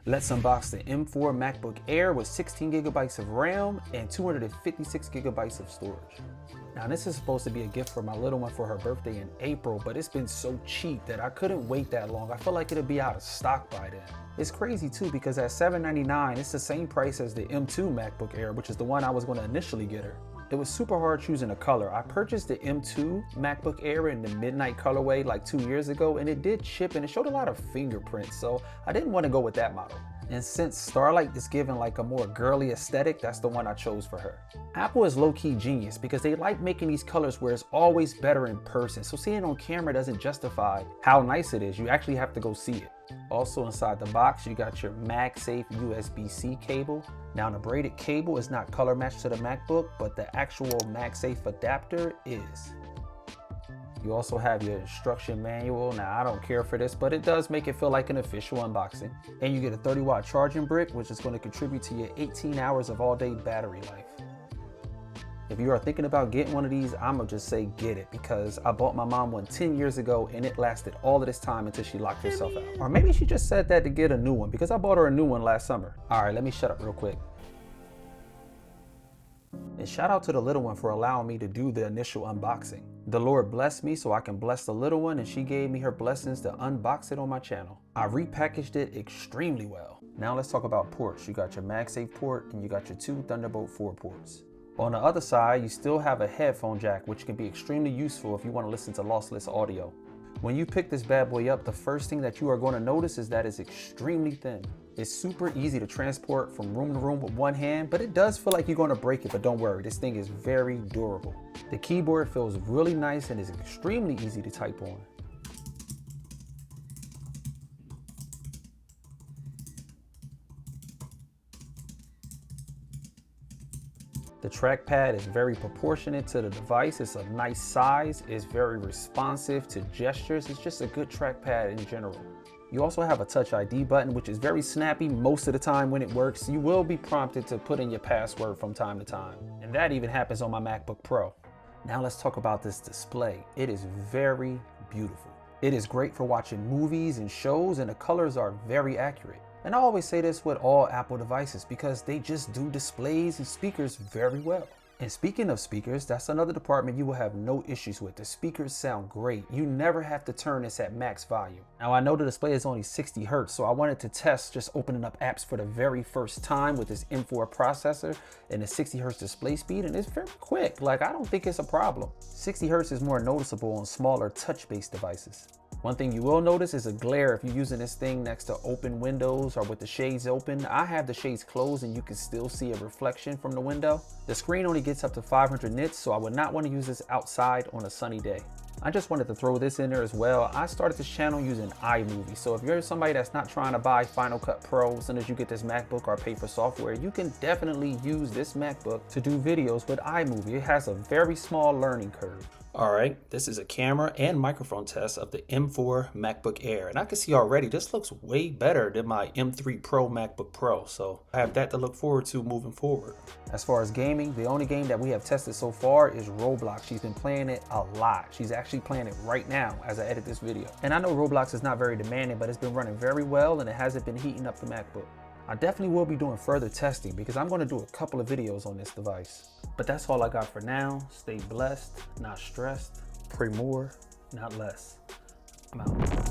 Let's unbox the M4 MacBook Air with 16 gigabytes of RAM and 256 gigabytes of storage. Now this is supposed to be a gift for my little one for her birthday in April, but it's been so cheap that I couldn't wait that long. I feel like it'll be out of stock by then. It's crazy too because at $799, it's the same price as the M2 MacBook Air, which is the one I was going to initially get her. It was super hard choosing a color. I purchased the M2 MacBook Air in the midnight colorway like 2 years ago, and it did chip and it showed a lot of fingerprints, so I didn't want to go with that model. And since Starlight is given like a more girly aesthetic, that's the one I chose for her. Apple is low-key genius because they like making these colors where it's always better in person. So seeing it on camera doesn't justify how nice it is. You actually have to go see it. Also inside the box, you got your MagSafe USB-C cable. Now the braided cable is not color matched to the MacBook, but the actual MagSafe adapter is. You also have your instruction manual. Now I don't care for this, but it does make it feel like an official unboxing. And you get a 30-watt charging brick, which is going to contribute to your 18 hours of all-day battery life. If you are thinking about getting one of these, I'm gonna just say get it, because I bought my mom one 10 years ago and it lasted all of this time until she locked herself out. Or maybe she just said that to get a new one, because I bought her a new one last summer. All right, let me shut up real quick. And shout out to the little one for allowing me to do the initial unboxing. The Lord blessed me so I can bless the little one, and she gave me her blessings to unbox it on my channel. I repackaged it extremely well. Now let's talk about ports. You got your MagSafe port and you got your two Thunderbolt 4 ports. On the other side, you still have a headphone jack, which can be extremely useful if you want to listen to lossless audio. When you pick this bad boy up, the first thing that you are going to notice is that it's extremely thin. It's super easy to transport from room to room with one hand, but it does feel like you're going to break it, but don't worry, this thing is very durable. The keyboard feels really nice and is extremely easy to type on. The trackpad is very proportionate to the device. It's a nice size. It's very responsive to gestures. It's just a good trackpad in general. You also have a Touch ID button, which is very snappy most of the time when it works. You will be prompted to put in your password from time to time. And that even happens on my MacBook Pro. Now let's talk about this display. It is very beautiful. It is great for watching movies and shows, and the colors are very accurate. And I always say this with all Apple devices because they just do displays and speakers very well. And speaking of speakers, that's another department you will have no issues with. The speakers sound great. You never have to turn this at max volume. Now I know the display is only 60 Hertz, so I wanted to test just opening up apps for the very first time with this M4 processor and the 60 Hertz display speed, and it's very quick. Like, I don't think it's a problem. 60 Hertz is more noticeable on smaller touch-based devices. One thing you will notice is a glare if you're using this thing next to open windows or with the shades open. I have the shades closed and you can still see a reflection from the window. The screen only gets up to 500 nits, so I would not want to use this outside on a sunny day. I just wanted to throw this in there as well. I started this channel using iMovie, so if you're somebody that's not trying to buy Final Cut Pro as soon as you get this MacBook or pay for software, you can definitely use this MacBook to do videos with iMovie. It has a very small learning curve. All right, this is a camera and microphone test of the M4 MacBook Air. And I can see already this looks way better than my M3 Pro MacBook Pro. So I have that to look forward to moving forward. As far as gaming, the only game that we have tested so far is Roblox. She's been playing it a lot. She's actually playing it right now as I edit this video. And I know Roblox is not very demanding, but it's been running very well and it hasn't been heating up the MacBook. I definitely will be doing further testing because I'm going to do a couple of videos on this device. But that's all I got for now. Stay blessed, not stressed. Pray more, not less. I'm out.